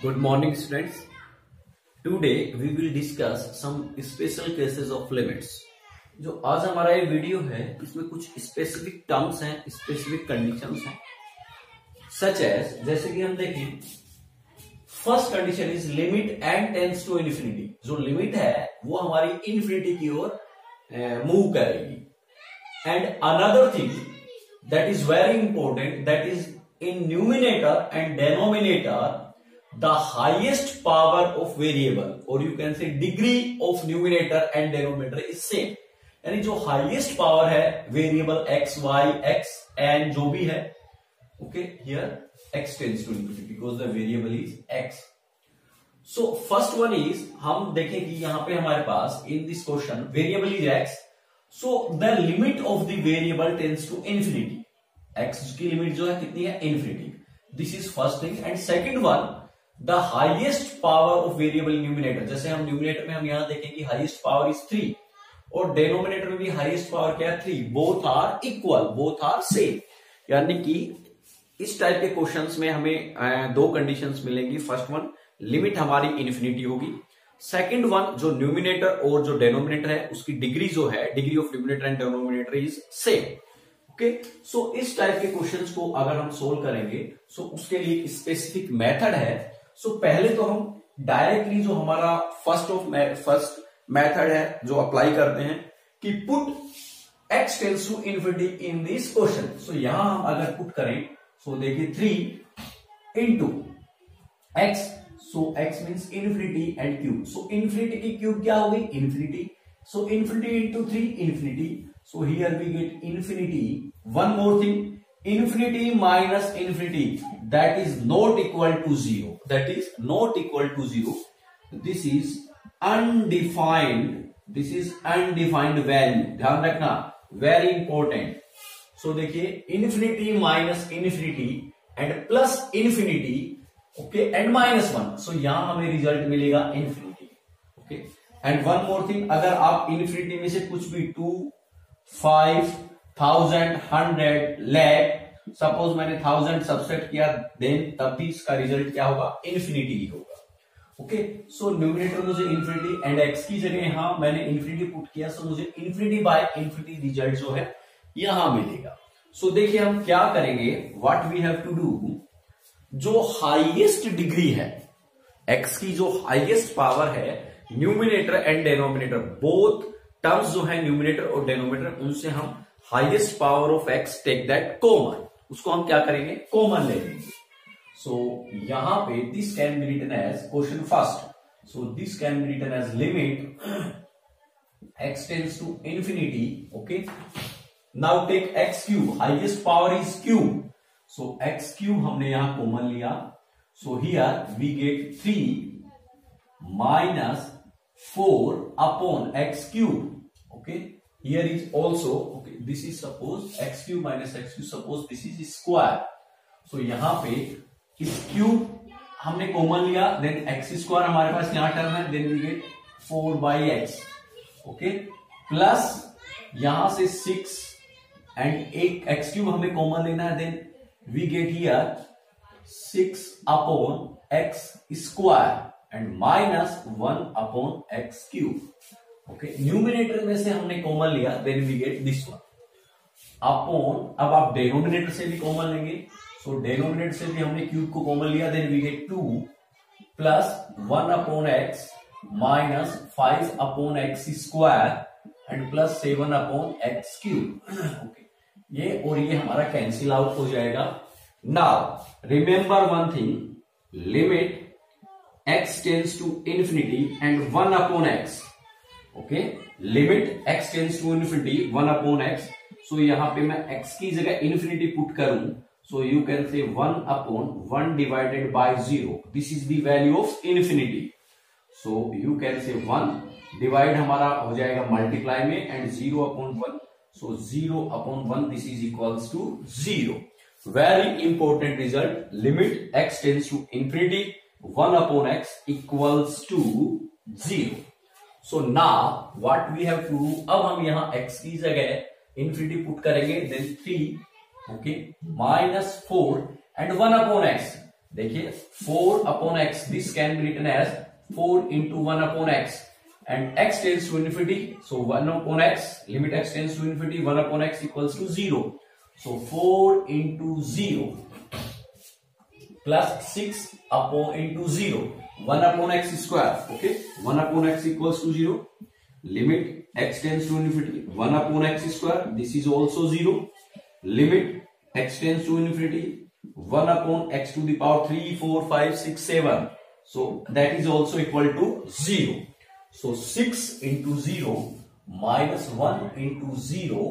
Good morning, students. Today we will discuss some special cases of limits. जो आज हमारा ये वीडियो है इसमें कुछ स्पेसिफिक टर्म्स हैं, स्पेसिफिक कंडीशंस हैं, सच एज जैसे कि हम देखें first condition is limit and tends to infinity. जो लिमिट है वो हमारी इन्फिनिटी की ओर मूव करेगी। And another thing that is very important, that is in numerator and denominator the highest power of variable or you can say degree of numerator and denominator is same। यानी जो highest power है variable x y x and जो भी है okay here x tends to infinity because the variable is x। so first one is हम देखें कि यहां पे हमारे पास in this question variable is x, so the limit of the variable tends to infinity। x की limit जो है कितनी है, infinity. This is first thing. And second one the highest power of variable numerator. जैसे हम numerator में हम यहां देखें कि हाईएस्ट पावर इज 3 और डेनोमिनेटर में भी हाईएस्ट पावर क्या है 3। Both are equal, both are same. यानी कि इस टाइप के क्वेश्चंस में हमें दो कंडीशंस मिलेंगी। फर्स्ट वन लिमिट हमारी इन्फिनिटी होगी, सेकंड वन जो न्यूमिनेटर और जो डेनोमिनेटर है उसकी डिग्री जो है, degree of numerator and denominator is same. Okay, so इस टाइप के क्वेश्चंस को अगर हम सोल्व करेंगे सो उसके लिए एक स्पेसिफिक मेथड है। सो पहले तो हम डायरेक्टली जो हमारा फर्स्ट मेथड है जो अप्लाई करते हैं कि put x tends to infinity in this question. So यहां हम अगर पुट करें सो देखिए 3 into x, so x means infinity and cube. So infinity की क्यूब क्या होगी, infinity. So infinity into 3 infinity. So here we get infinity. One more thing, infinity minus infinity, that is not equal to 0. That is not equal to 0. This is undefined. This is undefined value. ध्यान रखना, very important. So देखिए infinity minus infinity and plus infinity, okay, and minus 1. So यहां हमें result मिलेगा infinity. Okay. And one more thing, अगर आप infinity में से कुछ भी 2, 5, 1000, 100, lakh, सपोज मैंने 1000 सबसेट किया देन तब भी इसका रिजल्ट क्या होगा, इन्फिनिटी ही होगा। ओके, सो न्यूमिनेटर मुझे इन्फिनिटी एंड एक्स की जगह यहां मैंने इन्फिनिटी पुट किया, सो मुझे इन्फिनिटी बाय इन्फिनिटी रिजल्ट जो है यहां मिलेगा। सो देखिए हम क्या करेंगे, what we have to do, जो हाईएस्ट डिग्री है एक्स की, जो हाईएस्ट पावर है numerator and denominator, both terms जो है न्यूमिनेटर और डेनोमिनेटर, उनसे हम highest power of x take that common, उसको हम क्या करेंगे, कॉमन ले लेंगे। सो यहां पे this can be written as question first. So this can be written as limit x tends to infinity. Okay, now take x cube, highest power is cube, so x cube हमने यहां common लिया। So here we get 3 minus 4 upon x cube. Okay, here is also okay, this is suppose x cube minus x cube, suppose this is square. So यहां पे इस cube हमने common लिया, then x square हमारे पास यहां term है, then we get 4/x। Okay, plus यहां से 6 एंड एक x क्यूब हमें कॉमन लेना है, then we get here 6 upon x square and minus 1 upon x cube. Okay, numerator में से हमने कॉमन लिया, then we get this one upon, अब आप डेनोमिनेटर से भी कॉमन लेंगे, सो डेनोमिनेटर से भी हमने क्यूब को कॉमन लिया, then we get 2 plus 1 upon x minus 5 upon x square and plus 7 upon x cube. Okay, ये हमारा कैंसिल आउट हो जाएगा। Now remember one thing, limit x tends to infinity and 1 upon x. Okay, limit x tends to infinity 1 upon x. So यहां पे मैं x की जगह infinity put करूं, so you can say 1 upon 1 divided by 0. This is the value of infinity. So you can say 1 divide हमारा हो जाएगा multiply में and 0 upon 1. So 0 upon 1 this is equals to 0. Very important result. Limit x tends to infinity 1 upon x equals to 0. So now what we have to do, अब हम यहां x की जगह infinity put करेंगे, then 3 okay minus 4 and 1 upon x, देखिए 4 upon x, this can be written as 4 into 1 upon x and x tends to infinity, so 1 upon x, limit x tends to infinity, 1 upon x equals to 0, so 4 into 0 plus 6 upon into 0, 1 upon x square, okay, 1 upon x equals to 0, limit x tends to infinity 1 upon x square, this is also 0, limit x tends to infinity 1 upon x to the power 3, 4, 5, 6, 7. So that is also equal to 0. So 6 into 0 minus 1 into 0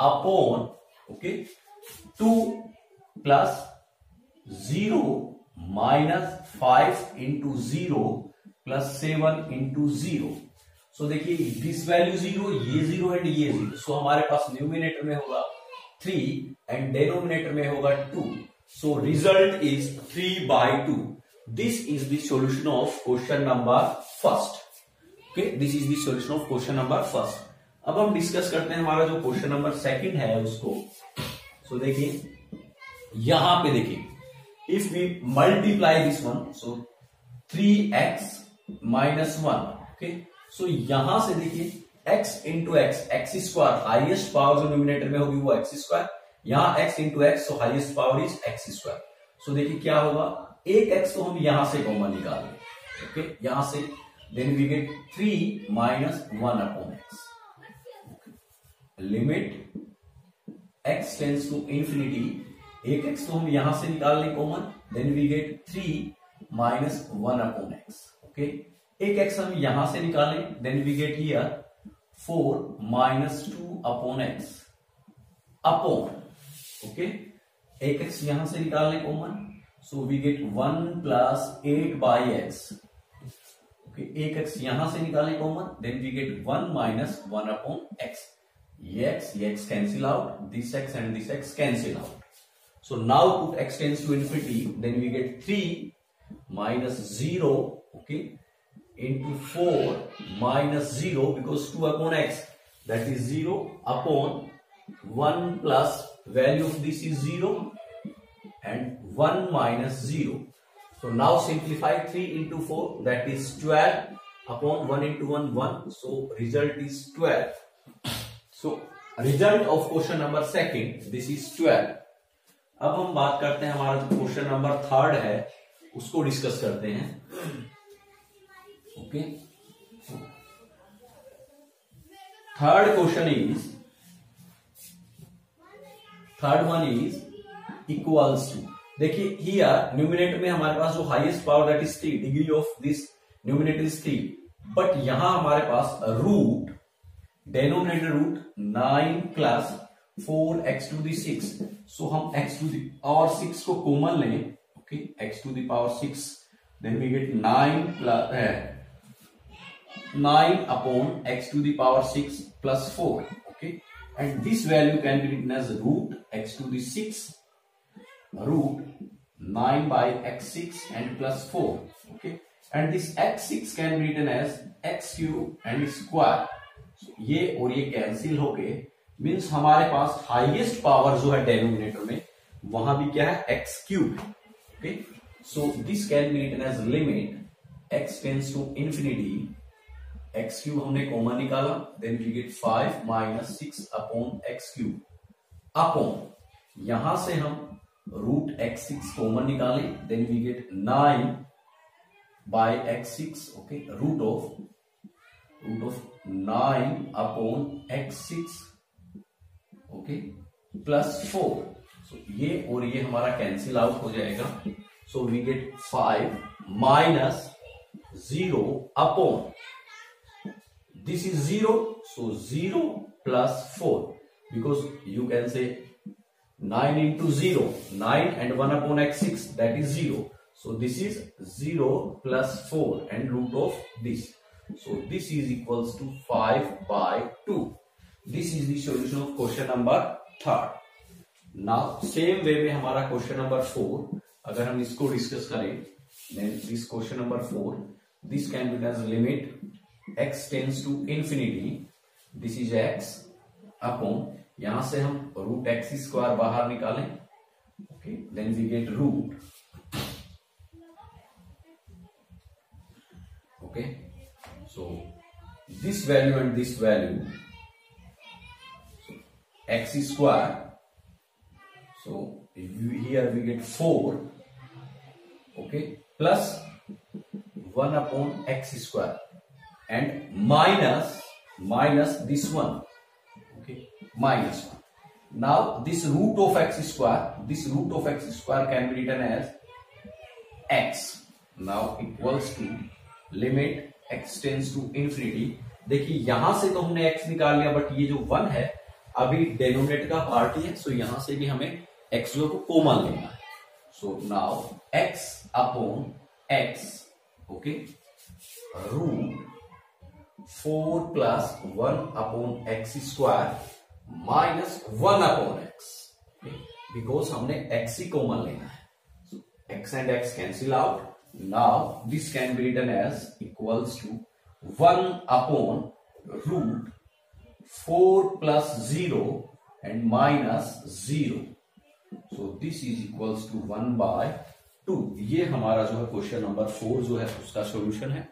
upon, okay, 2 plus 0 minus 5 into 0 plus 7 into 0. So देखिए this value 0, ये 0 and ये 0. So हमारे पास numerator में होगा 3 and denominator में होगा 2. So result is 3 by 2. This is the solution of question number first. Okay, this is the solution of question number first. अब हम डिस्कस करते हैं हमारा जो क्वेश्चन नंबर सेकंड है उसको. सो देखिए यहां पे देखिए if we multiply this one, so 3x minus 1. Okay, so यहां से देखिए x into x, x square, highest power जो न्यूमिनेटर में होगी वो एक्स स्क्वायर, यहां x into x, so highest power is x square. So देखिए क्या होगा, एक x तो हम यहां से कॉमन निकालेंगे, ओके, यहां से, then we get 3 minus 1 upon x, limit x tends to infinity, एक x तो हम यहां से निकाल लें common, then we get 3 minus 1 upon x, okay, एक x हम यहां से निकालें, then we get here 4 minus 2 upon x upon, okay, एक x यहां से निकाल लें common, so we get 1 plus 8 by x, okay, एक x यहां से निकालें common, then we get 1 minus 1 upon x, ये x cancel out, this x and this x cancel out. So now put x tends to infinity, then we get 3 minus 0, okay, into 4 minus 0 because 2 upon x, that is 0 upon 1 plus value of this is 0 and 1 minus 0. So now simplify 3 into 4, that is 12 upon 1 into 1, 1. So result is 12. So result of question number second, this is 12. अब हम बात करते हैं हमारा जो question number third है उसको discuss करते हैं. Okay, third question is, third one is equals to, देखिए हियर न्यूमिनेटर में हमारे पास जो highest power that is 3, degree of this numerator is 3, but यहां हमारे पास root, denominator root 9 plus 4x to the 6, so हम x टू दी पावर 6 को कॉमन लें, okay, x to the power 6, then we get 9 upon x to the power 6 plus 4, okay, and this value can be written as root x to the 6 root 9 by x6 and plus 4, okay, and this x6 can be written as x cube and square. So, ये और ये cancel होके means हमारे पास highest power जो है denominator में वहां भी क्या है, x cube, okay, so this can be written as limit x tends to infinity, x cube हमने कॉमन निकाला, then we get 5 minus 6 upon x cube upon, यहां से हम रूट x6 कॉमन निकालें, then we get 9 by x6, okay, root of 9 upon x6, okay, plus 4. So ये और ये हमारा कैंसिल आउट हो जाएगा, so we get 5 minus 0 upon, this is 0, so 0 plus 4, because you can say 9 into 0, 9 and 1 upon x6, that is 0, so this is 0 plus 4 and root of this, so this is equals to 5 by 2. This is the solution of question number third. Now same way में हमारा question number 4, अगर हम इसको discuss करें, then this question number 4, this can be as limit x tends to infinity, this is x upon, यहां से हम root x square बाहर निकालें, okay, then we get root Okay, so this value and this value, so x square, so here we get 4, okay, plus 1 upon x square and minus this one, okay, minus 1. Now this root of x square can be written as x. Now equals to limit x tends to infinity. देखिए यहां से तो हमने x निकाल लिया, but ये जो 1 है अभी डेनोमिनेटर का पार्ट ही है, सो यहां से भी हमें x जो को कॉमन लेना है. So now x upon x, okay, root 4 plus 1 upon x square minus 1 upon x, because हमने x ही कॉमन लेना है. So x and x cancel out. Now this can be written as equals to 1 upon root 4 plus 0 and minus 0. So this is equals to 1 by 2. ये हमारा जो है question number 4 जो है उसका सॉल्यूशन है.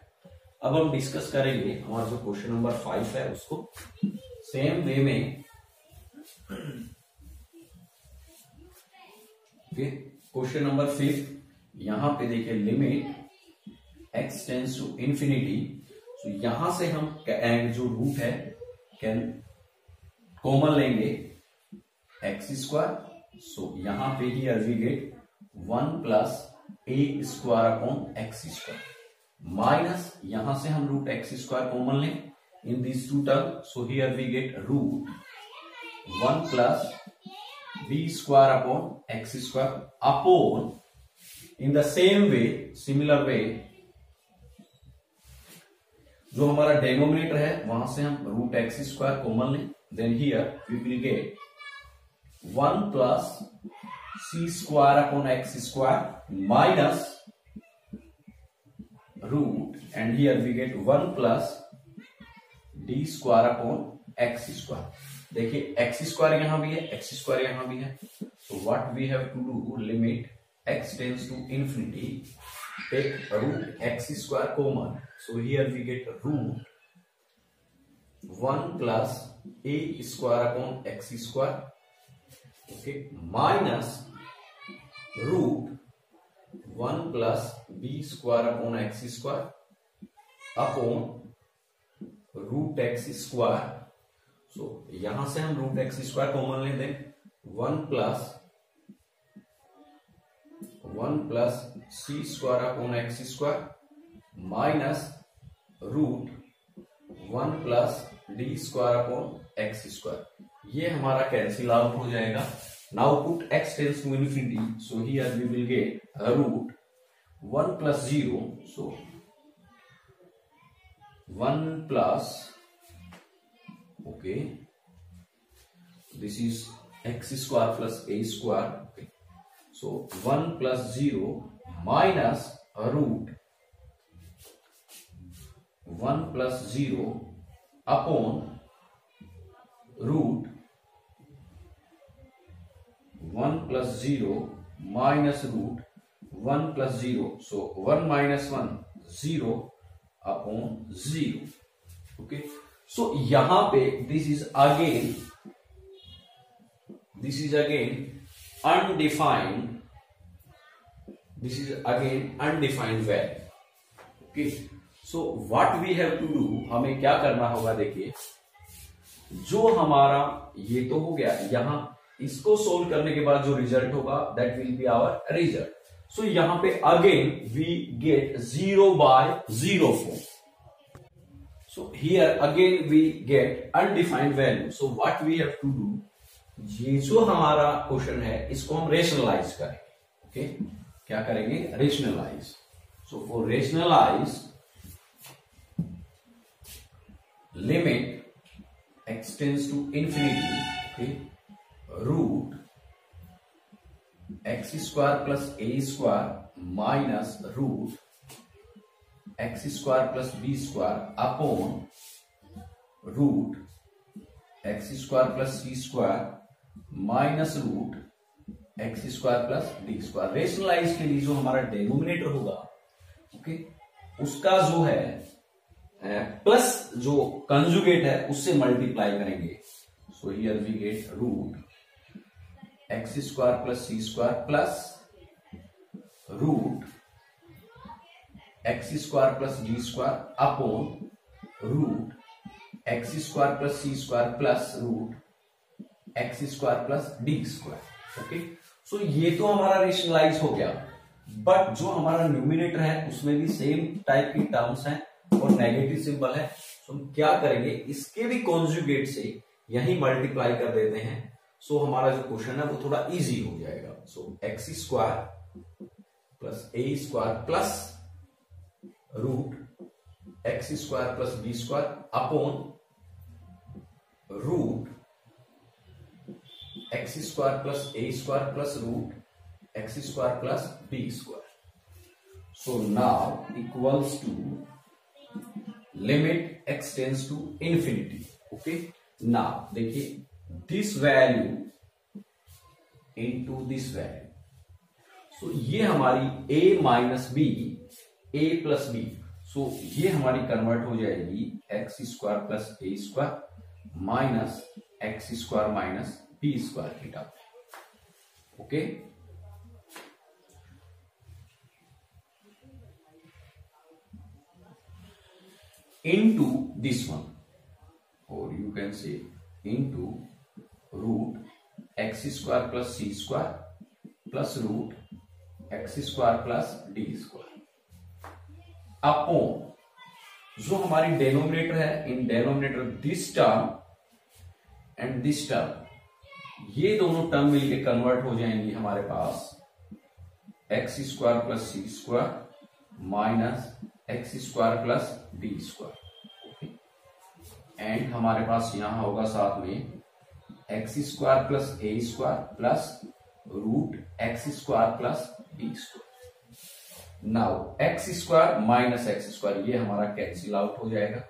अब हम डिस्कस करेंगे हमारा जो क्वेश्चन नंबर 5 है उसको सेम वे में. क्वेश्चन नंबर 5, यहां पे देखिए limit x tends to infinity. So यहां से हम जो रूट है कैन कॉमन लेंगे x स्क्वायर. सो यहां पे ही we get 1 plus a square upon x square minus यहां से हम रूट x स्क्वायर कॉमन लें in this two term. So here we get root 1 plus b square upon x square upon in the same way, similar way, जो हमारा denominator है वहां से हम रूट एक्स स्क्वायर कॉमन लें. Then here we will get 1 plus C square upon x square minus root, and here we get 1 plus D square upon x square. देखिए x square यहां भी है, एक्स स्क्वायर यहां भी है. So what we have to do, limit x tends to infinity, take root x square common. So here we get root 1 plus a square upon x square, okay, minus root 1 plus b square upon x square upon root x square. So यहां से हम root x square common ले दें. 1 plus सी square upon x square minus root 1 plus D square upon x square. ये हमारा cancel out हो जाएगा. Now put x tends to infinity. So here we will get root 1 plus 0. So 1 plus, okay, this is x square plus a square. Okay, so 1 plus 0 minus root 1 plus 0 upon root 1 plus 0 minus root 1 plus 0. So 1 minus 1 0 upon 0. Okay, so यहां पे this is again undefined. This is again undefined value. Okay, so what we have to do, हमें क्या करना होगा. देखिए जो हमारा ये तो हो गया, यहां इसको सोल्व करने के बाद जो रिजल्ट होगा that will be our result. So यहां पे again we get 0 by 0 form. So here again we get undefined value. So what we have to do, ये जो हमारा क्वेश्चन है इसको हम रेशनलाइज करेंगे. ओके, क्या करेंगे, rationalize. So for rationalize limit x tends to infinity, okay, root x square plus a square minus root x square plus b square upon root x square plus c square minus root x square plus D square. Rationalize के लिए जो हमारा denominator होगा, okay, उसका जो है plus जो conjugate है उससे मल्टीप्लाई करेंगे। So here we get root x square plus C square plus root x square plus D square upon root x square plus C square plus root x square plus D square. Okay, so ये तो हमारा rationalise हो गया, but जो हमारा numerator है उसमें भी सेम टाइप की टर्म्स हैं और नेगेटिव सिंबल है। तो हम क्या करेंगे, इसके भी कॉन्जुगेट से यही मल्टीप्लाई कर देते हैं। सो हमारा जो क्वेश्चन है वो थोड़ा इजी हो जाएगा। So x square plus a square plus root x square plus b square upon root x square plus a square plus root x square plus b square. So now equals to limit x tends to infinity. Okay, now देखिए this value into this value. So ये हमारी a minus b, a plus b, so ये हमारी convert हो जाएगी x square plus a square minus x square minus b square की term. Okay, into this one, or you can say into root x square plus c square plus root x square plus d square upon जो हमारी denominator है, in denominator this term and this term, ये दोनों term मिलके convert हो जाएंगी हमारे पास x square plus C square minus x square plus D square. And हमारे पास यहां होगा साथ में x square plus a square plus root x square plus D square. Now x square minus x square ये हमारा कैंसिल आउट हो जाएगा,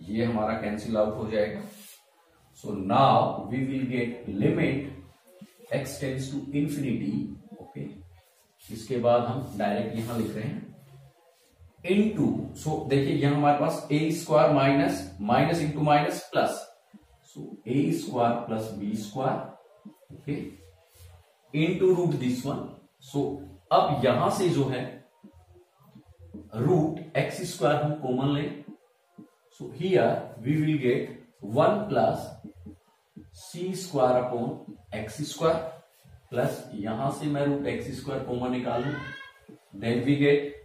ये हमारा कैंसिल आउट हो जाएगा। So now we will get limit x tends to infinity. Okay, इसके बाद हम डायरेक्ट यहां लिख रहे हैं इनटू, सो देखिए यहां हमारे पास a square minus minus into minus plus, so a square plus b square. Okay, into root this one. सो अब यहां से जो है रूट एक्स स्क्वायर हम कॉमन लें। So here we will get 1 plus C square upon x square plus यहां से मैं रूट एक्स स्क्वायर कॉमन निकाल लूं, then we get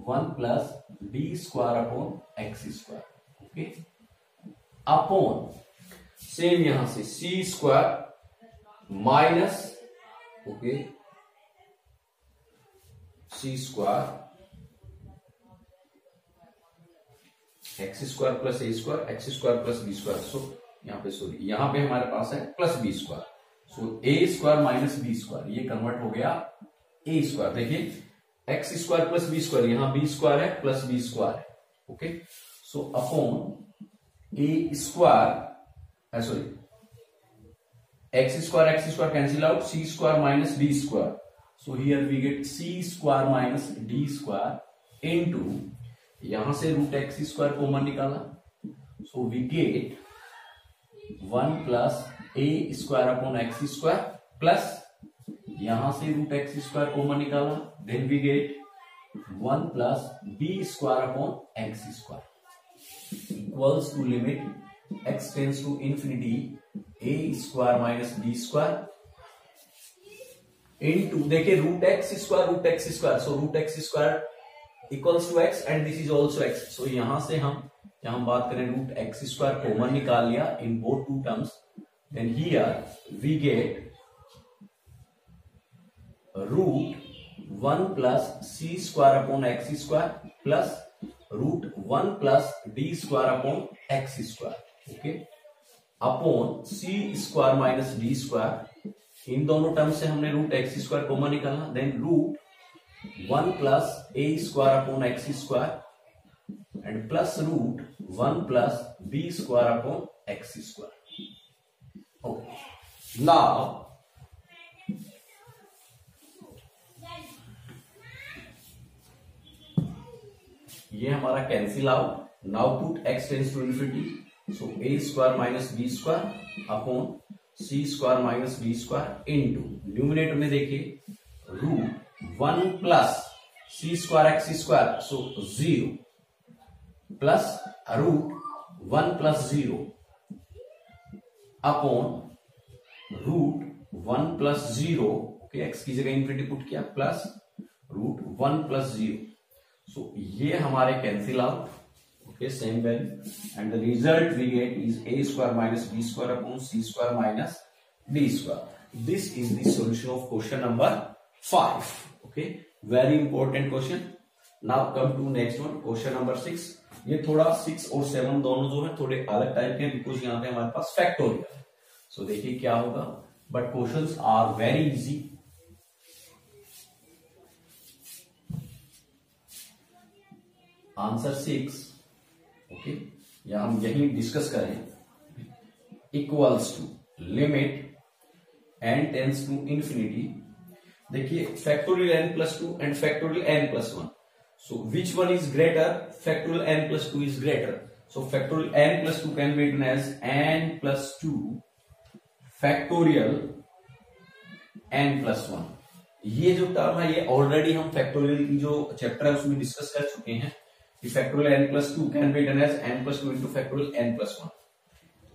1 plus D square upon x square. Okay, upon same यहां से c square minus, okay, c square x square plus a square x square plus b square. So यहां पे sorry, यहां पे हमारे पास है plus b square. So a square minus b square ये कन्वर्ट हो गया ए स्क्वायर। देखिए x square plus b square, यहां बी स्क्वायर है प्लस बी स्क्वायर है। Okay, so upon a square sorry x square cancel out, c square minus d square. So here we get c square minus d square into यहां से root x square common निकाला, so we get 1 plus a square upon x square plus यहां से root x square common निकाला, then we get 1 plus b square upon x square equals to limit x tends to infinity a square minus b square into, देखिए root x square, so root x square equals to x and this is also x. So यहां से हम बात करें root x square common निकाल लिया in both two terms, then here we get root 1 plus C square upon x square plus root 1 plus D square upon x square. Okay, upon c square minus d square, इन दोनों term से हमने root x square common निकाला, then root 1 plus a square upon x square and plus root 1 plus b square upon x square. Okay, now ये हमारा cancel out. Now put x tends to infinity. So a square minus b square upon c square minus b square into numerator में देखिए root 1 plus c square x square, so 0 plus root 1 plus 0 upon root 1 plus 0. ओके, x की जगह infinity put किया plus root 1 plus 0. So ये हमारे cancel out. Okay, same value, and the result we get is a square minus b square upon c square minus d square. This is the solution of question number 5. Okay, very important question. Now come to next one, question number 6. ये थोड़ा 6 और 7 दोनों जो है थोड़े अलग type के, because यहाँ पे हमारे पास फैक्टोरियल है. सो देखिए क्या होगा, but questions are very easy. Answer 6. Okay, या हम यही डिस्कस करें. Equals to limit n tends to infinity. देखिए factorial n plus 2 and factorial n plus 1. So which one is greater? Factorial n plus 2 is greater. So factorial n plus 2 can be written as n plus 2 factorial n plus 1. ये जो term है ये already हम factorial की जो chapter है उसमें discuss कर चुके हैं. Factorial n plus 2 can be written as n plus 2 into factorial n plus 1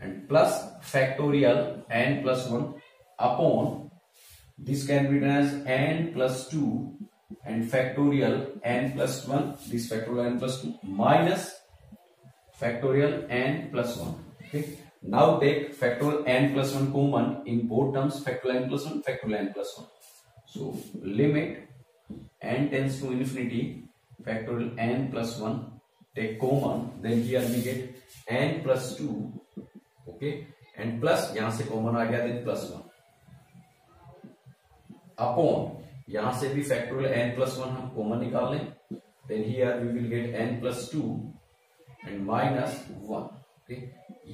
and plus factorial n plus 1 upon this can be written as n plus 2 and factorial n plus 1, this factorial n plus 2 minus factorial n plus 1. Okay, now take factorial n plus 1 common in both terms, factorial n plus 1, factorial n plus 1. So limit n tends to infinity factorial n plus 1, take common, then here we get n plus 2. okay, and plus यहां से common आ गया, then plus 1 upon यहां से भी factorial n plus 1 हम common निकाल लें, then here we will get n plus 2 and minus 1. okay,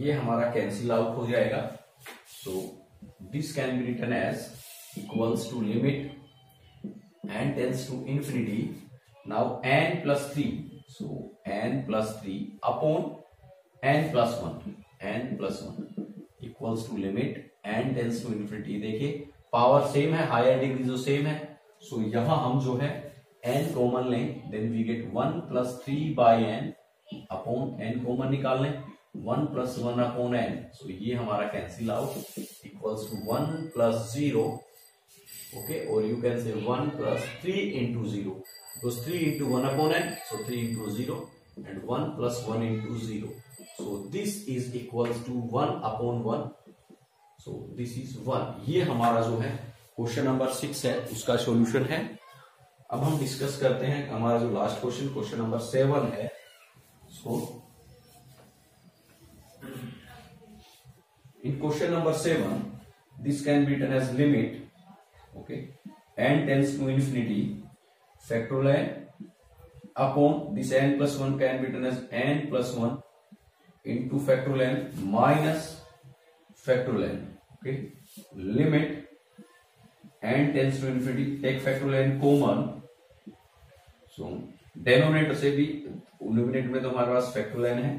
ये हमारा कैंसिल आउट हो जाएगा. so this can be written as equals to limit n tends to infinity. Now n plus 3, so n plus 3 upon n plus 1, n plus 1 equals to limit n tends to infinity. देखिए power same है, higher degree जो same है. So यहां हम जो है n common लें, then we get 1 plus 3 by n upon n common निकाल लें, 1 प्लस 1 अपॉन n. सो ये हमारा cancel out equals to 1 plus 0. Okay, और you can say 1 plus 3 into 0. Because 3 into 1 upon n, so 3 into 0 and 1 plus 1 into 0. So this is equals to 1 upon 1. So this is 1. ये हमारा जो है question number 6 है, उसका solution है. अब हम डिस्कस करते हैं हमारा जो लास्ट क्वेश्चन, क्वेश्चन नंबर 7 है. So in question number 7 this can be written as limit, okay, n tends to infinity factorial n upon this n plus 1 can be written as n plus 1 into factorial n minus factorial n. okay, limit n tends to infinity, take factorial n common. so denominator से भी, numerator में तो हमारे पास factorial n है,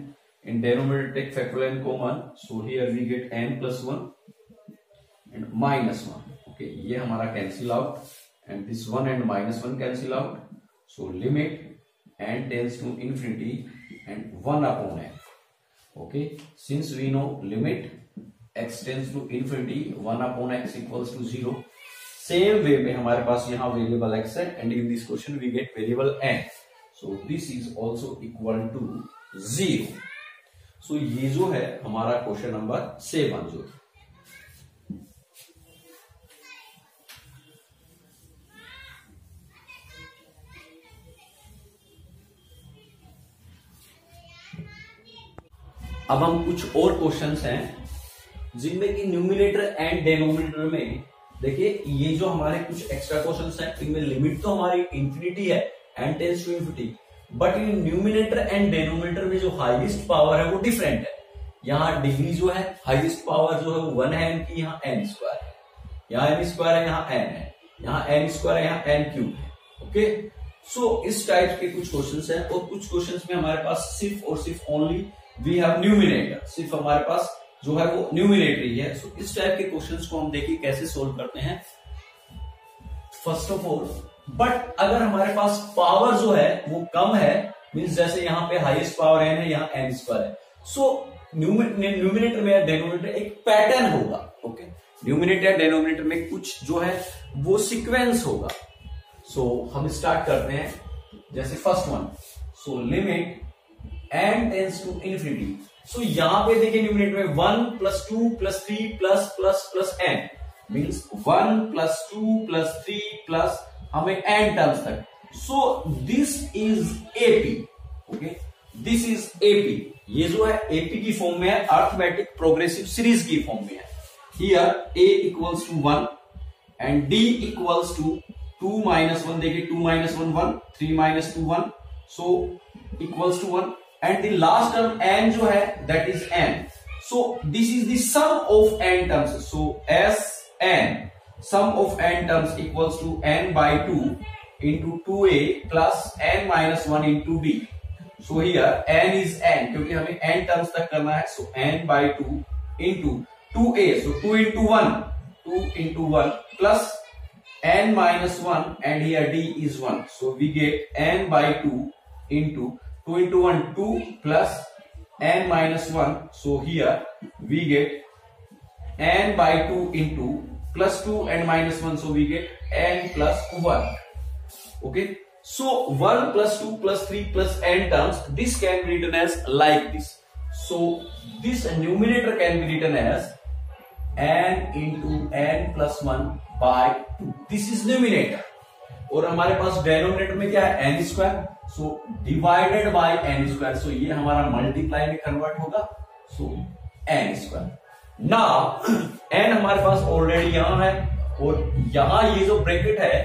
in denominator take factorial n common. so here we get n plus 1 and minus 1. okay, ये हमारा cancel out and this 1 and minus 1 cancel out. so limit n tends to infinity and 1 upon n. okay, since we know limit x tends to infinity, 1 upon x equals to 0. same way में हमारे पास यहाँ variable x है and in this question we get variable n. so this is also equal to 0. so ये जो है हमारा question number 7 जो है. अब हम कुछ और क्वेश्चंस हैं जिनमें कि न्यूमिनेटर एंड डेनोमिनेटर में देखिए ये जो हमारे कुछ एक्स्ट्रा क्वेश्चंस हैं, इनमें लिमिट तो हमारी इंफिनिटी है, n tends to infinity, but in numerator and denominator में जो हाईएस्ट पावर है वो डिफरेंट है. यहाँ डिग्री जो है, हाईएस्ट पावर जो है वो 1 है n की, यहाँ n स्क्वायर है, यहाँ n स्क्वायर है, यहाँ n है, यहाँ n स्क्वायर है, यहाँ n क्यूब है. ओके, सो इस टाइप के कुछ क्वेश्चंस हैं, और कुछ क्वेश्चंस में हमारे पास सिर्फ और सिर्फ ओनली वी हैव न्यूमिनेटर, सिर्फ हमारे पास जो है वो न्यूमिनेटर ही है। सो इस टाइप के क्वेश्चंस को हम देखिए कैसे सोल्व करते हैं। फर्स्ट ऑफ ऑल, बट अगर हमारे पास पावर जो है वो कम है, मींस जैसे यहाँ पे हाईएस्ट पावर n है, यहाँ n स्क्वायर है, सो न्यूमिनेटर में या डेनोमिनेटर एक पैटर्न होगा। ओके, न्यूमिनेटर या डेनोमिनेटर में कुछ जो है वो सीक्वेंस होगा। सो हम स्टार्ट करते हैं, जैसे first one, so limit n tends to infinity. So यहां पे देखिए न्यूमिनेटर में 1 + 2 + 3 ++ n मीन्स 1 + 2 + 3 प्लस हमें n टर्म्स तक। सो this is AP. Okay, this is AP. ये जो है एपी की फॉर्म में है, अर्थमेटिक प्रोग्रेसिव सीरीज की फॉर्म में है। हियर a = 1 एंड d = 2 - 1, देखिए 2 - 1 1, 3 - 2 1, so equals to 1, and the last term n जो है that is n। So this is the sum of n terms, so Sn, sum of n terms equals to n/2 into 2a plus n-1 into d. So here n is n, क्योंकि हमें n terms तक करना है, so n/2 into 2a, so 2 into 1, 2 into 1 plus n-1, and here d is 1, so we get n/2 into 2 into 1 2 plus n-1, so here we get n/2 into +2 and -1, so we get n + 1. Okay, so 1 + 2 + 3 + n terms, this can be written as like this. So this numerator can be written as n into n + 1/2. This is numerator. और हमारे पास denominator में क्या है, n², so divided by n², so ये हमारा multiply में convert होगा, so n²। Now n हमारे पास ऑलरेडी यहां है, और यहां ये जो ब्रैकेट है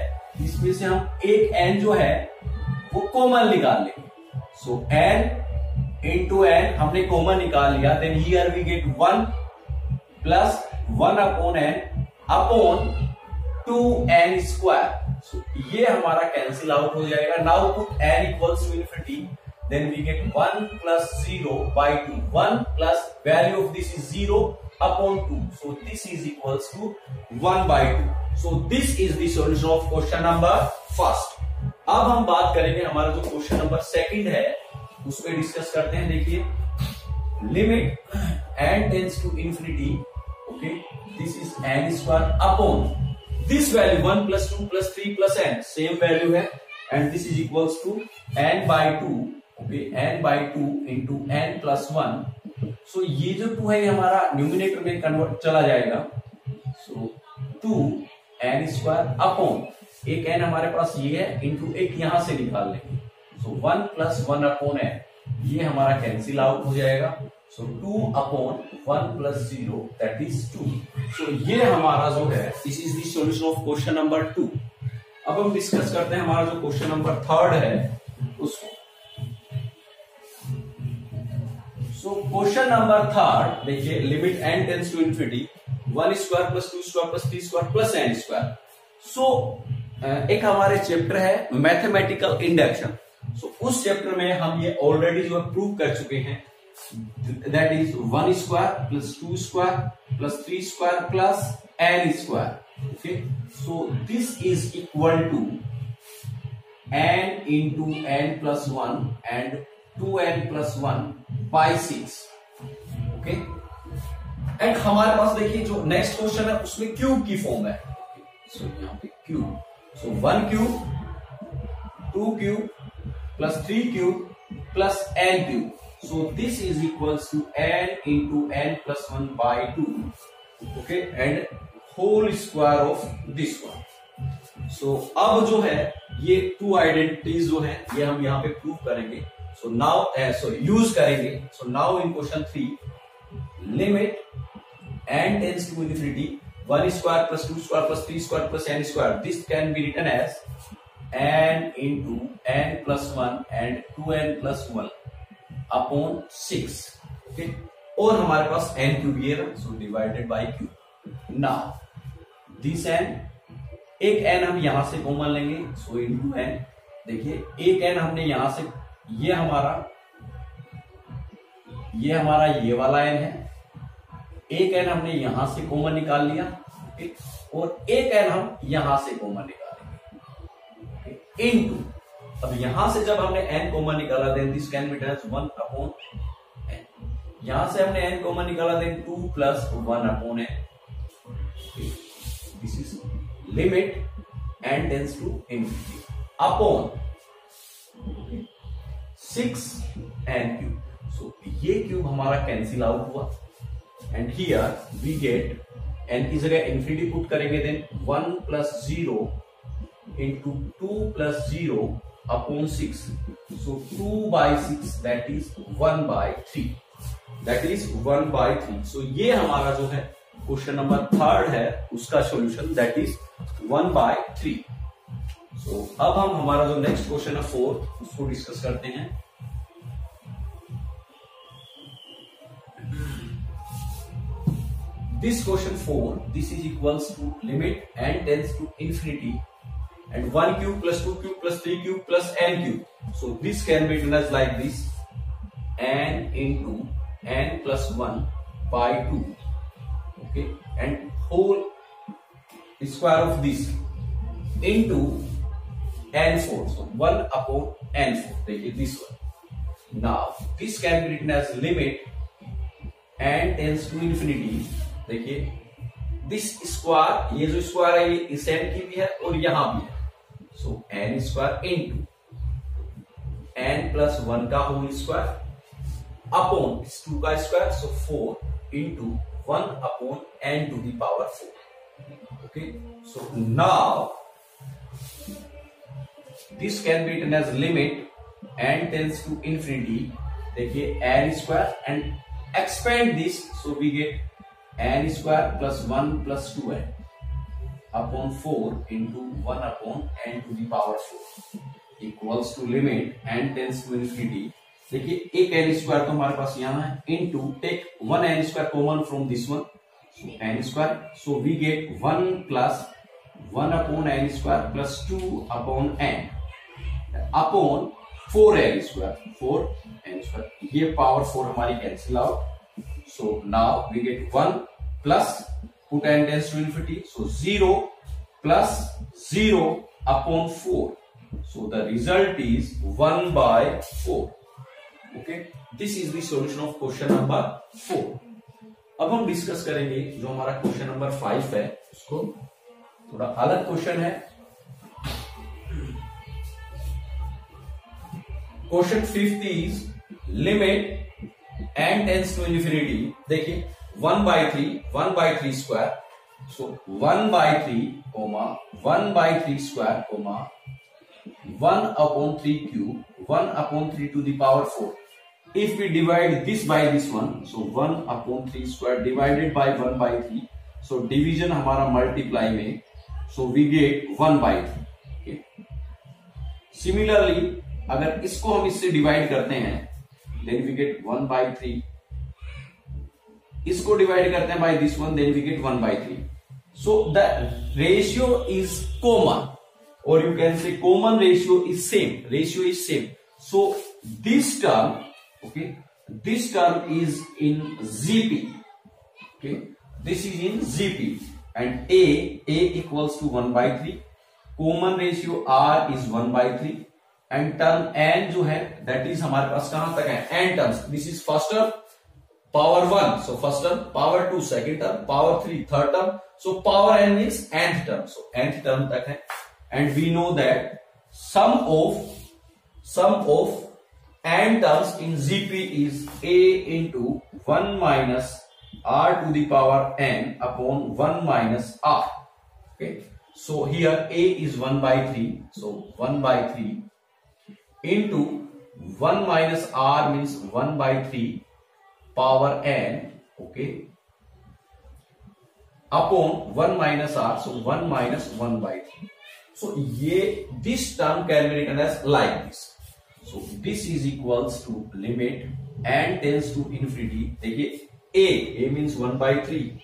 इसमें से हम एक n जो है वो कॉमन निकाल लेंगे। सो n into n हमने कॉमन निकाल लिया, then here we get 1 plus 1/n upon 2n²। सो ये हमारा कैंसिल आउट हो जाएगा। Now put n equals to infinity, then we get 1 plus 0/2, 1 plus value of this is 0 upon 2, so this is equals to 1/2. So this is the solution of question number first. अब हम बात करेंगे हमारा जो question number second है उसमें discuss करते हैं। देखिए limit n tends to infinity, okay, this is n² upon this value 1 + 2 + 3 + n, same value है, and this is equals to n/2, okay, n/2 into n + 1। So ये जो 2 है ये हमारा न्यूमिनेटर में कन्वर्ट चला जाएगा, सो 2n² अपॉन एक n हमारे पास ये है, इंटू एक यहां से निकाल लेंगे, सो 1 + 1/n, ये हमारा कैंसिल आउट हो जाएगा, सो 2/1 + 0 दैट इज 2। सो ये हमारा जो है this is the solution of question number 2। अब हम डिस्कस करते हैं हमारा जो क्वेश्चन नंबर थर्ड है उसको। सो क्वेश्चन नंबर थर्ड देखिए, limit n tends to infinity 1² + 2² + 3² + n²। So एक हमारे चैप्टर है मैथमेटिकल इंडक्शन। सो उस चैप्टर में हम ये ऑलरेडी जो है प्रूव कर चुके हैं, that is 1² + 2² + 3² + n²। Okay, so this is equal to n into n + 1 and 2n + 1/6। Okay, and हमारे पास देखिए जो नेक्स्ट क्वेश्चन है उसमें क्यूब की फॉर्म है, सो यहाँ पे cube, so 1 cube 2 cube + 3 cube + n cube, so this is equals to n into n + 1/2, okay, and whole square of this one. सो अब जो है ये 2 आइडेंटिटीज जो है ये हम यहाँ पे प्रूव करेंगे, सो नाउ यूज करेंगे। So now in question 3, limit n tends to infinity 1² + 2² + 3² + n², this can be written as n into n + 1 and 2n + 1 upon 6। Okay, और हमारे पास n क्यूब ये रहा, so divided by cube. Now this n, एक n हम यहां से common लेंगे, सो इंटू n, देखिए एक n हमने यहां से, ये हमारा ये वाला n है, एक n हमने यहां से कॉमन निकाल लिया, ओके, और एक n हम यहां से कॉमन निकालेंगे, ओके, इनटू, अब यहां से जब हमने n कॉमन निकाला then this can be written as 1 upon n, यहां से हमने n कॉमन निकाला then 2 plus 1 upon n, this is limit n tends to infinity upon 6n cube. So ये क्यूब हमारा कैंसिल आउट हुआ and here we get n की जगह infinity put करेंगे then 1 plus 0 into 2 plus 0 upon 6, so 2/6 that is 1/3, that is 1/3। सो ये हमारा जो है क्वेश्चन नंबर 3 है उसका सॉल्यूशन दैट इज 1/3। सो अब हम हमारा जो नेक्स्ट क्वेश्चन है 4 उसको डिस्कस करते हैं। This question 4, this is equals to limit n tends to infinity and 1 cube plus 2 cube plus 3 cube plus n cube. So this can be written as like this, n into n plus 1 by 2, okay, and whole square of this into n4, so 1 upon n4, take this one. Now this can be written as limit n tends to infinity, देखिए this square, ये जो square है ये इस and की भी है और यहां भी है, so n square into n plus 1 का होल स्क्वायर अपॉन इस 2 का square, so 4 into 1 upon n to the power 4, okay. So now this can be written as limit n tends to infinity, देखिए n square and expand this, so we get n square plus 1 plus 2n upon 4 into 1 upon n to the power 4 equals to limit n tends to infinity, देखिए एक n square तो हमारे पास यहाँ है into take 1 n square common from this one, so n square, so we get 1 plus 1 upon n square plus 2 upon n upon 4n square, 4n square, ये power 4 हमारी cancel out. So now we get 1 plus put n tends to infinity, so 0 plus 0 upon 4, so the result is 1/4, okay, this is the solution of question number 4। अब हम discuss करेंगे जो हमारा question number 5 है, उसको थोड़ा अलग क्वेश्चन है। Question 5 is limit n tends to infinity, देखिए 1/3 square, so 1/3 1/3 square 1 upon 3 cube 1 upon 3 to the power 4, if we divide this by this one, so 1 upon 3 square divided by 1/3, so division हमारा multiply में, so we get 1/3, okay। Similarly अगर इसको हम इससे divide करते हैं then we get 1/3, इसको divide करते हैं by this one then we get 1/3, so the ratio is common or you can say common ratio is same, so this term, okay, this term is in GP, okay, this is in GP and a equals to 1/3, common ratio R is 1/3 and term n जो है that is हमारे पास कहां तक है n terms, this is first term power 1, so first term power 2 second term power 3 third term, so power n means nth term, so nth term तक है and we know that sum of n terms in GP is a into 1 minus r to the power n upon 1 minus r, okay, so here a is 1/3, so 1/3 into 1 minus r means 1/3 power n, okay, upon 1 minus r, so 1 minus 1/3, so ये this term can be written as like this, so this is equals to limit n tends to infinity, देखिए a means 1/3,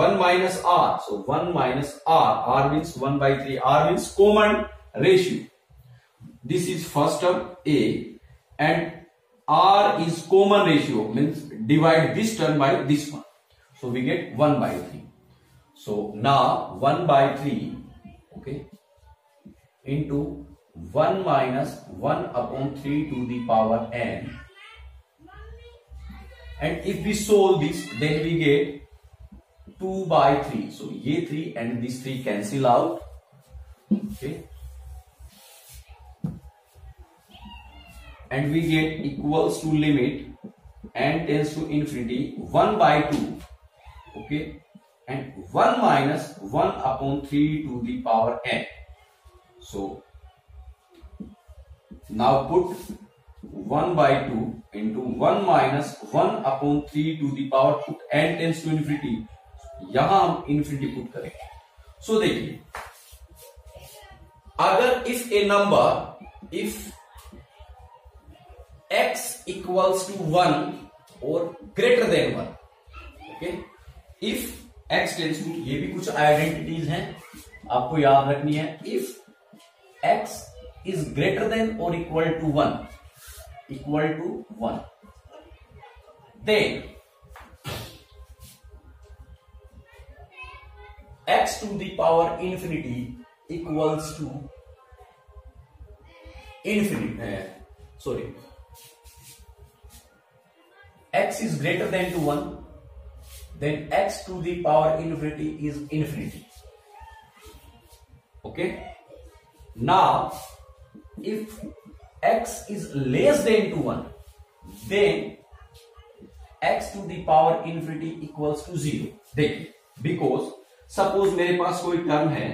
1 minus r, so 1 minus r means 1/3, r means common ratio, this is first term a, and r is common ratio, means divide this term by this one, so we get 1 by 3. So now 1 by 3, okay, into 1 minus 1 upon 3 to the power n, and if we solve this then we get 2 by 3. So ये 3 and this 3 cancel out, okay, and we get equals to limit n tends to infinity 1 by 2, okay, and 1 minus 1 upon 3 to the power n. So now put 1 by 2 into 1 minus 1 upon 3 to the power, put n tends to infinity, यहां हम infinity put करेंगे. So देखिए, अगर if a number, if x equals to 1 और greater than 1, okay, if x tends to, ये भी कुछ identities हैं आपको याद रखनी है. If x is greater than और equal to 1, then x to the power infinity equals to infinity, sorry, x is greater than to 1, then x to the power infinity is infinity, okay. Now if x is less than to 1, then x to the power infinity equals to 0. देखिए, because suppose मेरे पास कोई term है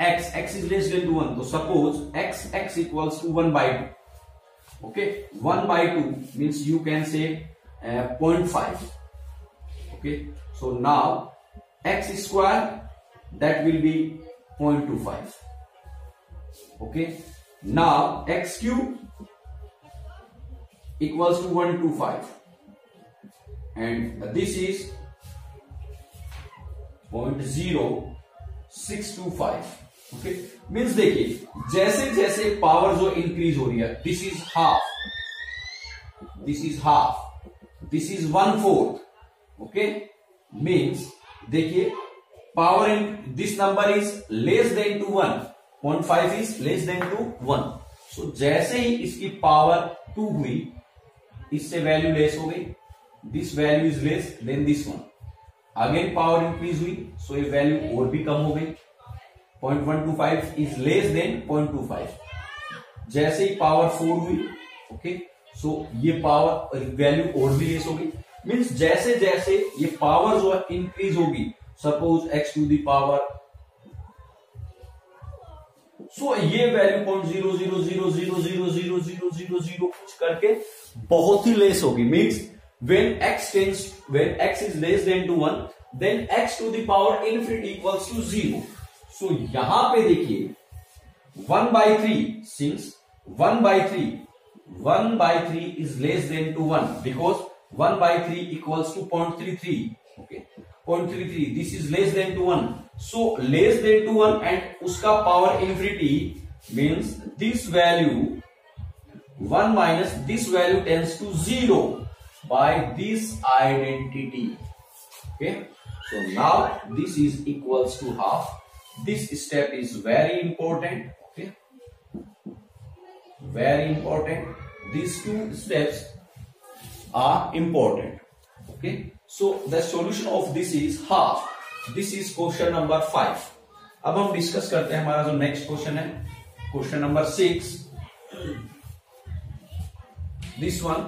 x is less than to 1, तो suppose x equals to 1 by 2, okay. 1 by 2 means you can say 0.5, okay. So now x square that will be 0.25, okay. Now x cube equals to 125 and this is 0.0625, okay. Means देखिए, जैसे जैसे power जो increase हो रही है, this is half, this is half, this is 1/4, okay. Means देखिए, power in this number is less than to 1, 0.5 is less than to 1. So जैसे ही इसकी पावर 2 हुई, इससे वैल्यू लेस हो गई, this value is less then this one. Again power increase हुई, सो ये वैल्यू और भी कम हो गई, 0.125 इज लेस देन 0.25. जैसे ही पावर 4 हुई, ओके, सो ये पावर वैल्यू और भी लेस हो गई. मीन्स जैसे जैसे ये पावर जो है इंक्रीज होगी, suppose x to the power, so ये वैल्यू 0.000000000 कुछ करके बहुत ही लेस होगी. Means when x is less than to 1, then x to the power infinity equals to 0. So यहां पे देखिए 1 by 3, since 1 by 3 is less than to 1, because 1 by 3 equals to 0.33, okay, 0.33, this is less than to 1, so less than to 1 and उसका power infinity means this value 1 minus this value tends to 0 by this identity, okay. So now this is equals to half. This step is very important, okay, very important. These two steps are important, okay. So the solution of this is half. This is question number 5. अब हम discuss करते हैं हमारा जो next question है, question number 6, this one.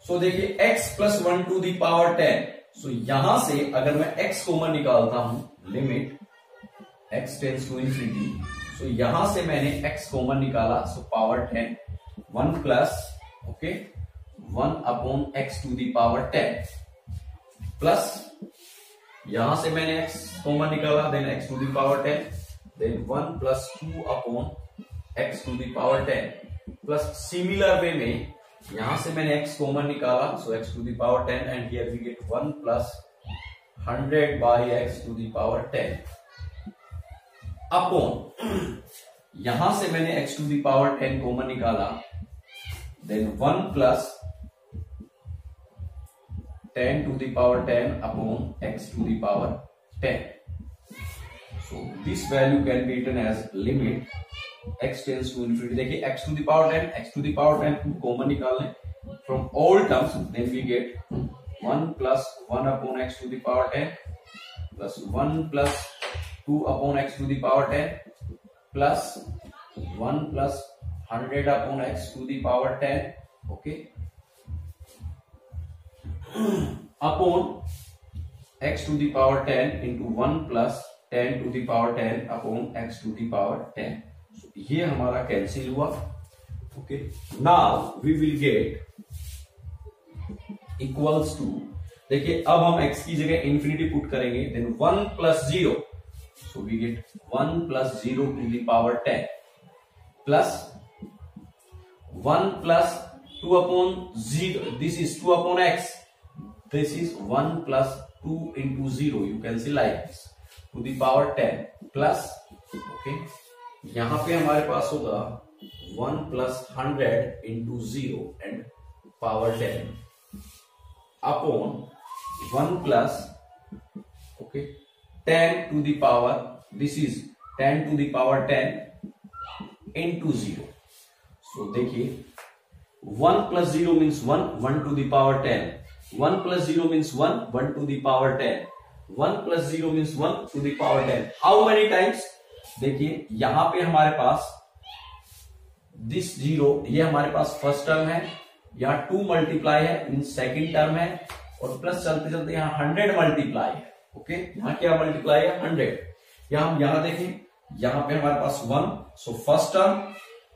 सो देखिए, x plus 1 to the power 10. सो यहां से अगर मैं x कॉमन निकालता हूं, limit x tends to infinity, so यहां से मैंने x कॉमन निकाला, so power 10, 1 plus, okay, 1 upon x to the power 10, plus यहां से मैंने x कॉमन निकाला, then x to the power 10, then 1 plus 2 upon x to the power 10, plus similar way में यहां से मैंने x कॉमन निकाला, so x to the power 10 and here we get 1 plus 100 by x to the power 10 upon यहां से मैंने x to the power 10 common निकाला, देन 1 plus 10 to the power 10 upon x to the power 10. So this value can be written as limit x tends to infinity. देखिए x to the power 10, x to the power 10 common निकाल लें from all terms, then we get 1 plus 1 upon x to the power 10 plus 1 plus 2 upon x to the power 10 plus 1 plus 100 upon x to the power 10. Okay. Upon x to the power 10 into 1 plus 10 to the power 10 upon x to the power 10. So, ये हमारा cancel हुआ. Okay, now we will get equals to, देखिए अब हम x की जगह infinity put करेंगे, then 1 plus 0, so we get 1 plus 0 to the power 10 plus 1 plus 2 upon 0, this is 2 upon x. This is 1 plus 2 into 0. You can see like this to the power 10 plus, okay, यहां पे हमारे पास होगा 1 plus 100 into 0 and power 10 upon 1 plus, okay, 10 to the power, this is 10 to the power 10 into 0. So देखिए 1 plus 0 means 1, 1 to the power 10. 1 plus 0 means 1, 1 to the power 10. 1 plus 0 means 1 to the power 10. How many times? देखिए यहां पे हमारे पास this 0, ये हमारे पास first term है, यहाँ 2 multiply है, मीन सेकेंड टर्म है, और प्लस चलते चलते यहाँ 100 मल्टीप्लाई है. ओके, यहाँ क्या मल्टीप्लाई है? 100. यहाँ हम यहाँ देखें, यहाँ पे हमारे पास 1, सो फर्स्ट टर्म,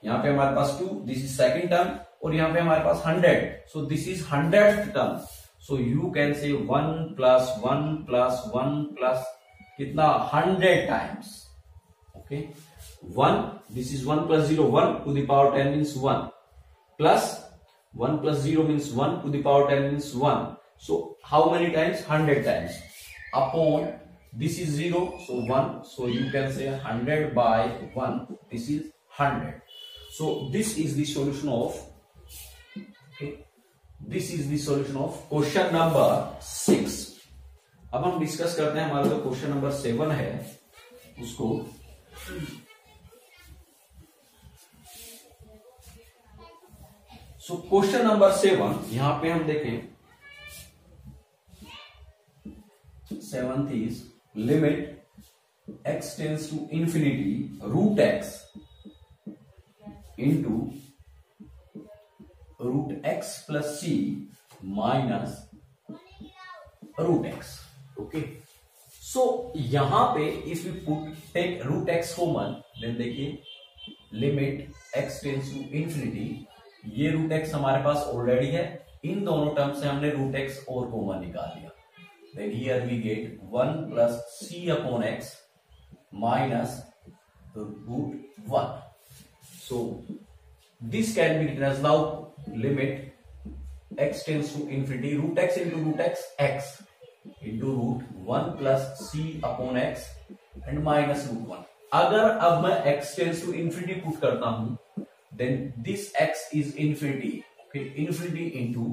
यहाँ पे हमारे पास 2, दिस इज सेकेंड टर्म, और यहाँ पे हमारे पास 100, सो this is 100th term. So you can say 1 plus 1 plus 1 plus कितना 100 times. Okay, 1, this is 1 plus 0, 1 to the power 10 means 1, plus 1 plus 0 means 1 to the power 10 means 1. So how many times? 100 times. Upon this is 0, so 1, so you can say 100 by 1, this is 100. So this is the solution of, okay, this is the solution of question number 6. अब हम discuss करते हैं हमारा जो question number 7 है उसको. So question number 7, यहां पे हम देखें 7th is limit x tends to infinity root x into root x plus c minus root x. Okay, so यहां पे if you put take root x common, then देखिए limit x tends to infinity, ये root x हमारे पास already है, इन दोनों term से हमने root x और कॉमन निकाल लिया, then here we get 1 plus c upon x minus root 1. So this can be written as now limit x tends to infinity root x into root x x into root 1 plus c upon x and minus root 1. अगर अब मैं x tends to infinity put करता हूं, then this x is infinity, okay, infinity into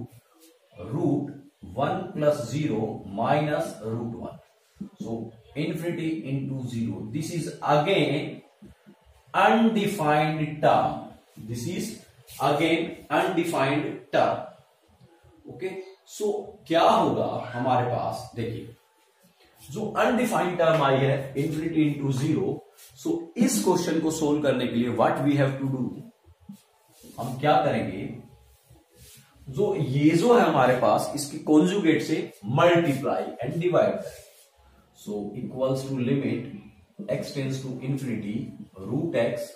root 1 plus 0 minus root 1. So infinity into 0. This is again undefined term. This is again undefined term. Okay, so क्या होगा हमारे पास? देखिए जो undefined term आई है infinity into 0. सो इस question को solve करने के लिए what we have to do, हम क्या करेंगे, जो ये जो है हमारे पास इसकी कॉन्जुगेट से मल्टीप्लाई एंड डिवाइड करेंगे. So equals to limit x tends to infinity root x,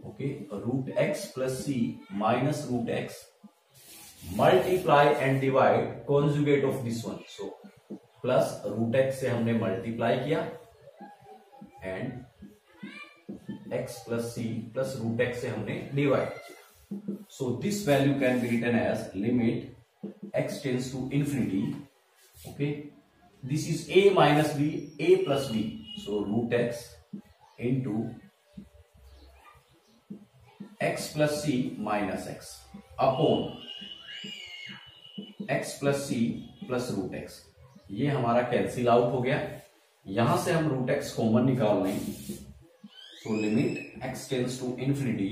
okay, root x plus c minus root x, multiply and divide conjugate of this one. So plus root x से हमने multiply किया and x plus c plus root x से हमने divide किया. So this value can be written as limit x tends to infinity. Okay, this is a minus b, a plus b. So root x into x plus c minus x upon x plus c plus root x. ये हमारा cancel out हो गया। यहां से हम root x common निकाल लें, so limit x tends to infinity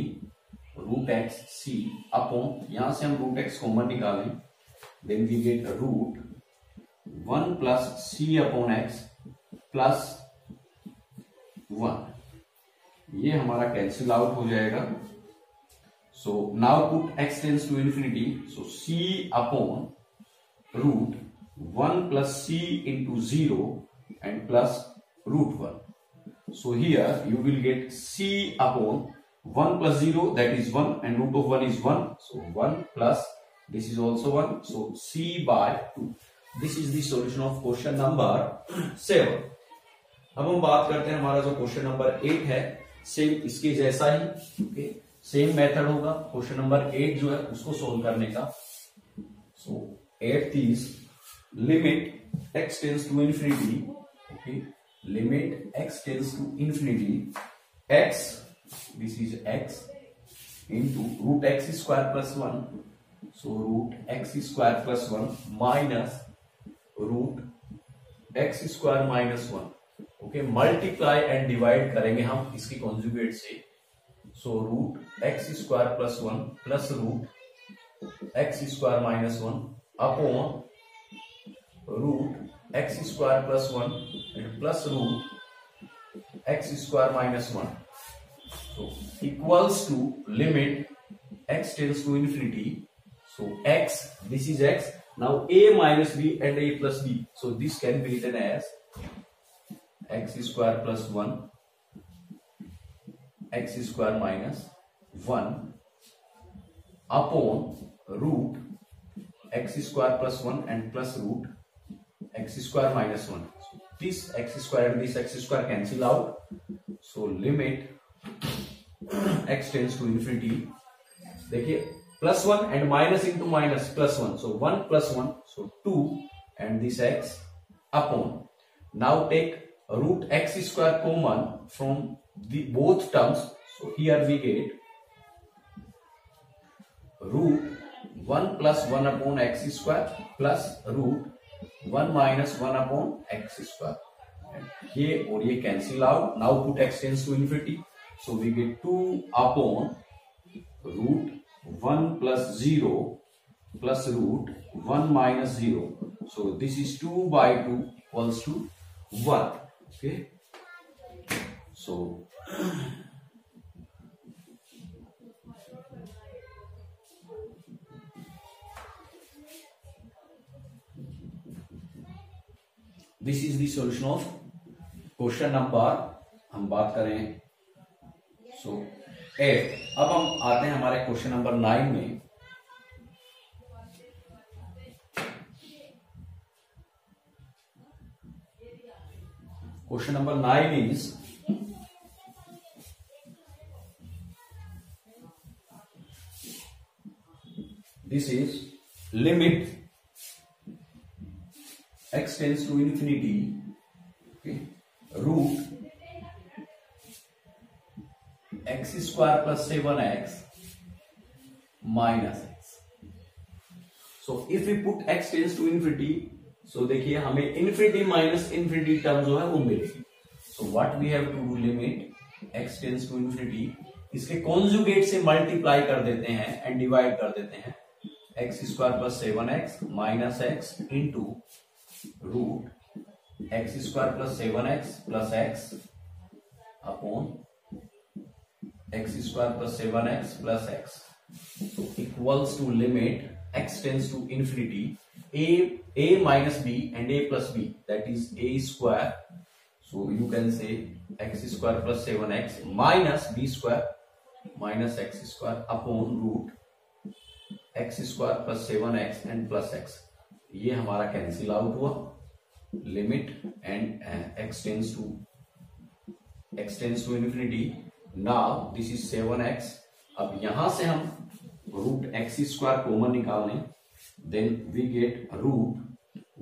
root x c upon, यहां से हम रूट एक्स कॉमन निकालें, then we get root 1 plus c upon x plus 1। ये हमारा कैंसिल आउट हो जाएगा। So now put x tends to infinity, so c upon root 1 plus c into 0 and plus root 1. So here you will get c upon 1 plus 0, that is 1, and root of 1 is 1. So 1 plus this is also 1. So c by 2. This is the solution of question number 7. अब हम बात करते हैं हमारा जो question number 8 है, same इसके जैसा ही सेम मेथड होगा। क्वेश्चन नंबर 8 जो है उसको सोल्व करने का। सो 8th is limit x tends to infinity, okay, limit x tends to infinity, x, this is x, into root x square plus 1, so root x square plus 1 minus root x square minus 1, okay, multiply and divide करेंगे हम इसकी conjugate से, so root x square plus 1 plus root x square minus 1 upon root x square plus 1 and plus root x square minus 1, so equals to limit x tends to infinity, so x, this is x, now a minus b and a plus b, so this can be written as x square plus 1 x square minus 1 upon root x square plus 1 and plus root x square minus 1. So this x square and this x square cancel out. So limit x tends to infinity. देखिए plus 1 and minus into minus plus 1. So 1 plus 1. So 2 and this x upon. Now take root x square common from the both terms. So here we get root 1 plus 1 upon x square plus root 1 minus 1 upon x square, and ये और ये cancel out. Now put x tends to infinity, so we get 2 upon root 1 plus 0 plus root 1 minus 0, so this is 2 by 2 equals to 1. Okay, so this is the solution of question number, हम बात करें सो 8। अब हम आते हैं हमारे question number 9 में। Question number 9 is this is limit x tends to infinity, okay, root x square plus 7x minus x. So if we put x tends to infinity, so देखिए हमें infinity minus infinity टर्म जो है वो मिलेगी। So what we have to do, limit x tends to infinity, इसके conjugate से multiply कर देते हैं एंड डिवाइड कर देते हैं, x square plus 7x minus x into root x square plus 7x plus x upon x square plus 7x plus x, so equals to limit x tends to infinity, a minus b and a plus b, that is a square, so you can say x square plus 7x minus b square minus x square upon root x square plus 7x and plus x। ये हमारा cancel out हुआ, limit and x tends to infinity. Now this is 7x। अब यहां से हम root x square common निकाल लें, then we get root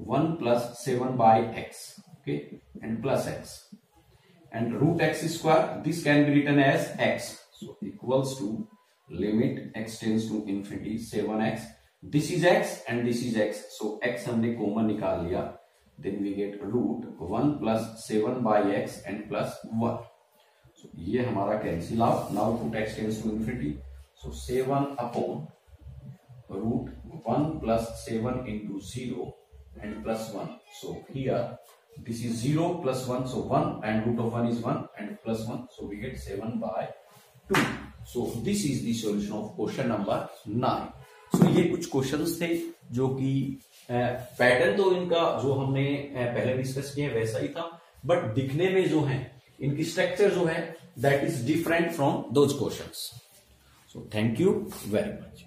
1 plus 7 by x, okay, and plus x, and root x square, this can be written as x, so equals to limit x tends to infinity 7x, this is x and this is x, so x हमने common निकाल लिया, then we get root 1 plus 7/x and plus 1, so ये हमारा cancel out, now put x tends to infinity, so 7 upon root 1 plus 7 into 0 and plus 1, so here this is 0 plus 1, so 1 and root of 1 is 1 and plus 1, so we get 7/2. So this is the solution of question number 9. So ये कुछ questions थे जो कि pattern तो इनका जो हमने पहले डिस्कस किया वैसा ही था, बट दिखने में जो है इनकी स्ट्रक्चर जो है that is different from those questions. So thank you very much.